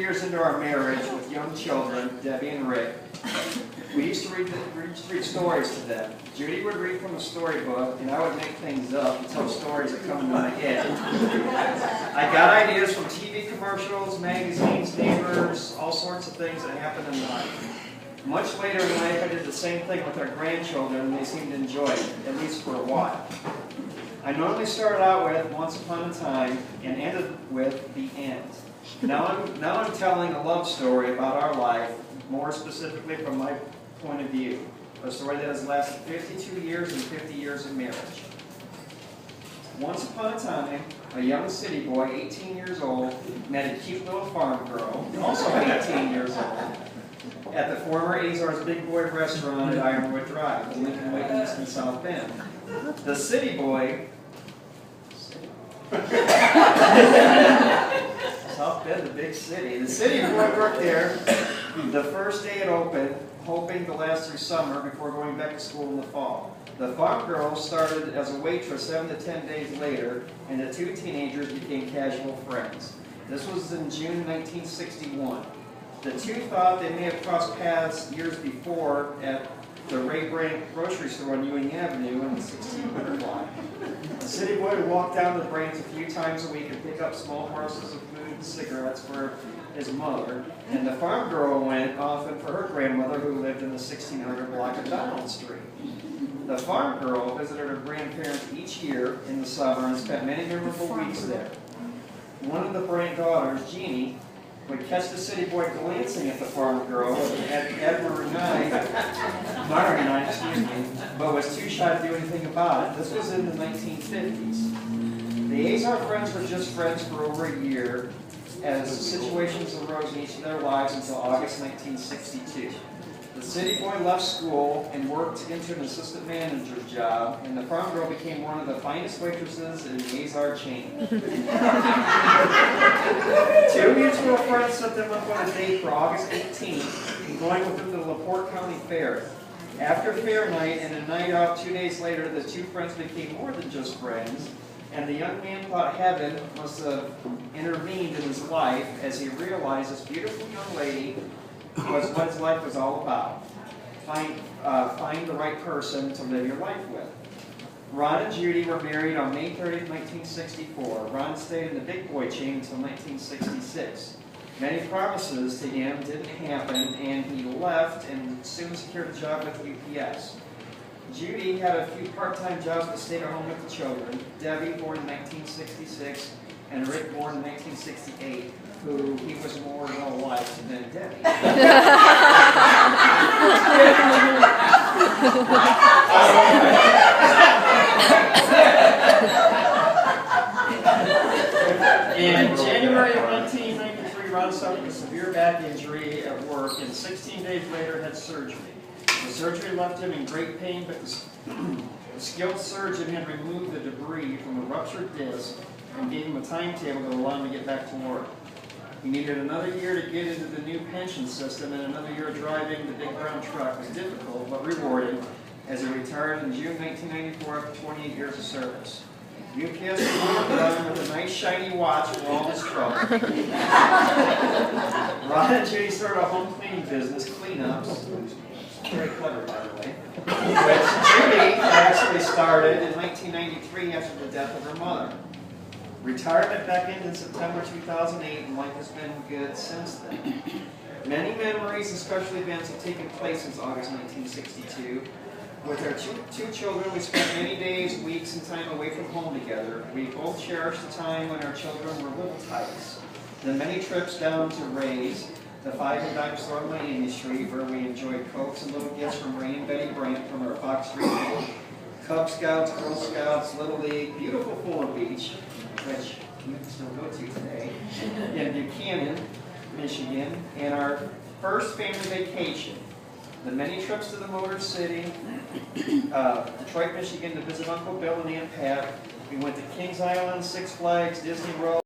years into our marriage with young children, Debbie and Rick, we used to read stories to them. Judy would read from a storybook, and I would make things up and tell stories that come into my head. I got ideas from TV commercials, magazines, neighbors, all sorts of things that happen in life. Much later in life, I did the same thing with our grandchildren, and they seemed to enjoy it, at least for a while. I normally started out with Once Upon a Time and ended with The End. Now I'm telling a love story about our life, more specifically from my point of view. A story that has lasted 52 years and 50 years of marriage. Once upon a time, a young city boy, 18 years old, met a cute little farm girl, also 18 years old, at the former Azar's Big Boy restaurant at Ironwood Drive, in Lincoln Way East and South Bend. The city boy... South Bend, the big city. The city boy worked there the first day it opened, hoping to last through summer before going back to school in the fall. The farm girl started as a waitress 7 to 10 days later, and the two teenagers became casual friends. This was in June 1961. The two thought they may have crossed paths years before at the Ray Brandt grocery store on Ewing Avenue in the 1600 block. The city boy would walk down to the Brandts a few times a week and pick up small parcels of food and cigarettes for his mother, and the farm girl went often for her grandmother who lived in the 1600 block of Donald Street. The farm girl visited her grandparents each year in the summer and spent many memorable weeks there. One of the Brandt daughters, Jeannie, would catch the city boy glancing at the farm girl at Mara, but was too shy to do anything about it. This was in the 1950s. The Azar friends were just friends for over a year as situations arose in each of their lives until August 1962. The city boy left school and worked into an assistant manager's job, and the farm girl became one of the finest waitresses in the Azar chain. 2 mutual friends set them up on a date for August 18th, going with them to the LaPorte County Fair. After fair night and a night out 2 days later, the two friends became more than just friends, and the young man thought heaven must have intervened in his life as he realized this beautiful young lady was what his life was all about. Find the right person to live your life with. Ron and Judy were married on May 30th, 1964. Ron stayed in the big boy chain until 1966. Many promises to him didn't happen, and he left and soon secured a job with UPS. Judy had a few part-time jobs but stayed at home with the children. Debbie, born in 1966, and Rick, born in 1968, who he was more real life than Debbie. In January of 1993, Ron suffered a severe back injury at work, and 16 days later had surgery. The surgery left him in great pain, but the skilled surgeon had removed the debris from a ruptured disc and gave him a timetable to allow him to get back to work. He needed another year to get into the new pension system, and another year driving the big brown truck was difficult but rewarding as he retired in June 1994 after 28 years of service. UPS rewarded him with a nice shiny watch for all his trouble. Ron and Judy started a home cleaning business, Cleanups. Very clever, by the way. Which Judy actually started in 1993 after the death of her mother. Retirement back in September 2008, and life has been good since then. Many memories and special events have taken place since August 1962. With our two children, we spent many days, weeks, and time away from home together. We both cherished the time when our children were little tykes. The many trips down to Ray's, the 5 and dime store on Miami Street, where we enjoyed Cokes and little gifts from Ray and Betty Brandt from our Fox Street home. Cub Scouts, Girl Scouts, Little League, beautiful Fulham Beach, which you can still go to today, in Buchanan, Michigan, and our first family vacation. The many trips to the Motor City, Detroit, Michigan to visit Uncle Bill and Aunt Pat. We went to Kings Island, Six Flags, Disney World.